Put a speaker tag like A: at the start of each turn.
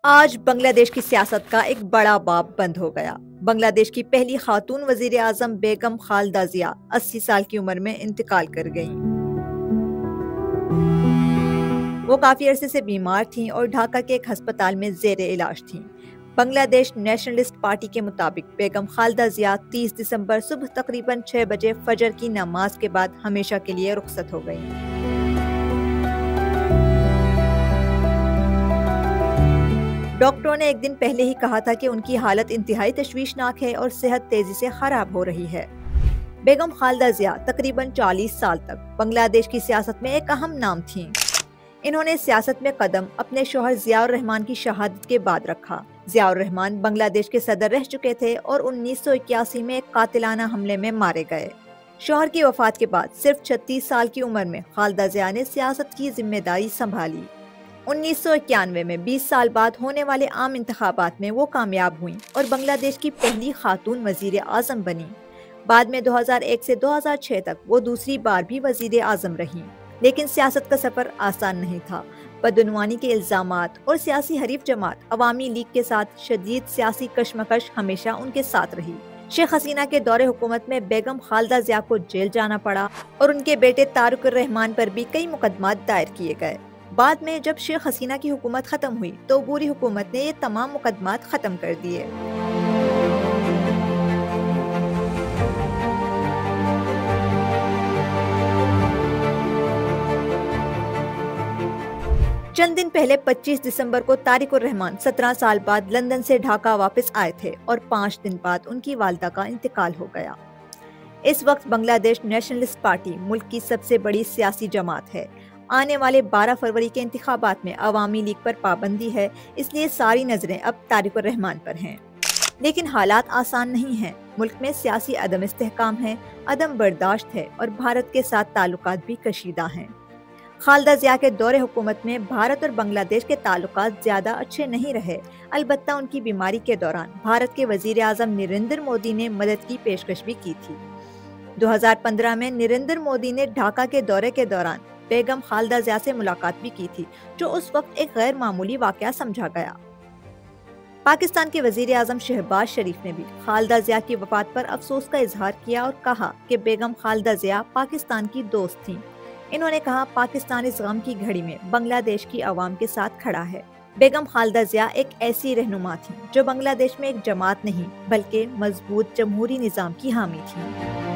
A: آج بنگلہ دیش کی سیاست کا ایک بڑا باب بند ہو گیا۔ بنگلہ دیش کی پہلی خاتون وزیر اعظم بیگم خالدہ ضیاء 80 سال کی عمر میں انتقال کر گئیں۔ وہ کافی عرصے سے بیمار تھیں اور ڈھاکہ کے ایک ہسپتال میں زیر علاج تھیں۔ بنگلہ دیش نیشنلسٹ پارٹی کے مطابق بیگم خالدہ ضیاء 30 دسمبر صبح تقریباً 6 بجے فجر کی نماز کے بعد ہمیشہ کے لیے رخصت ہو گئیں۔ ڈاکٹروں نے ایک دن پہلے ہی کہا تھا کہ ان کی حالت انتہائی تشویشناک ہے اور صحت تیزی سے خراب ہو رہی ہے۔ بیگم خالدہ ضیاء تقریباً 40 سال تک بنگلہ دیش کی سیاست میں ایک اہم نام تھیں۔ انہوں نے سیاست میں قدم اپنے شوہر ضیاء الرحمن کی شہادت کے بعد رکھا۔ ضیاء الرحمن بنگلہ دیش کے صدر رہ چکے تھے اور 1981 میں ایک قاتلانہ حملے میں مارے گئے۔ شوہر کی وفات کے بعد صرف 36 سال کی عمر میں خالدہ ضیاء نے سیاست کی ذمہ داری سنبھالی۔ 1991 میں 20 سال بعد ہونے والے عام انتخابات میں وہ کامیاب ہوئیں اور بنگلہ دیش کی پہلی خاتون وزیر اعظم بنی۔ بعد میں 2001 سے 2006 تک وہ دوسری بار بھی وزیر اعظم رہیں، لیکن سیاست کا سفر آسان نہیں تھا۔ بدعنوانی کے الزامات اور سیاسی حریف جماعت عوامی لیگ کے ساتھ شدید سیاسی کشمکش ہمیشہ ان کے ساتھ رہی۔ شیخ حسینہ کے دور حکومت میں بیگم خالدہ ضیاء کو جیل جانا پڑا اور ان کے بیٹے طارق الرحمن پر بھی کئی مقدمات دائر کیے گئے۔ بعد میں جب شیخ حسینہ کی حکومت ختم ہوئی تو عبوری حکومت نے یہ تمام مقدمات ختم کر دیے۔ چند دن پہلے 25 دسمبر کو طارق الرحمن 17 سال بعد لندن سے ڈھاکہ واپس آئے تھے اور 5 دن بعد ان کی والدہ کا انتقال ہو گیا۔ اس وقت بنگلہ دیش نیشنلسٹ پارٹی ملک کی سب سے بڑی سیاسی جماعت ہے۔ آنے والے 12 فروری کے انتخابات میں عوامی لیگ پر پابندی ہے، اس لیے ساری نظریں اب طارق الرحمن پر ہیں۔ لیکن حالات آسان نہیں ہیں۔ ملک میں سیاسی عدم استحکام ہے، عدم برداشت ہے اور بھارت کے ساتھ تعلقات بھی کشیدہ ہیں۔ خالدہ ضیاء کے دور حکومت میں بھارت اور بنگلہ دیش کے تعلقات زیادہ اچھے نہیں رہے، البتہ ان کی بیماری کے دوران بھارت کے وزیر اعظم نریندر مودی نے مدد کی پیشکش بھی کی تھی۔ 2015 میں نریندر مودی نے ڈھاکہ کے دورے کے دوران بیگم خالدہ ضیاء سے ملاقات بھی کی تھی، جو اس وقت ایک غیر معمولی واقعہ سمجھا گیا۔ پاکستان کے وزیر اعظم شہباز شریف نے بھی خالدہ ضیاء کی وفات پر افسوس کا اظہار کیا اور کہا کہ بیگم خالدہ ضیاء پاکستان کی دوست تھیں۔ انہوں نے کہا، پاکستان اس غم کی گھڑی میں بنگلہ دیش کی عوام کے ساتھ کھڑا ہے۔ بیگم خالدہ ضیاء ایک ایسی رہنما تھیں جو بنگلہ دیش میں ایک جماعت نہیں بلکہ مضبوط جمہوری نظام کی حامی تھیں۔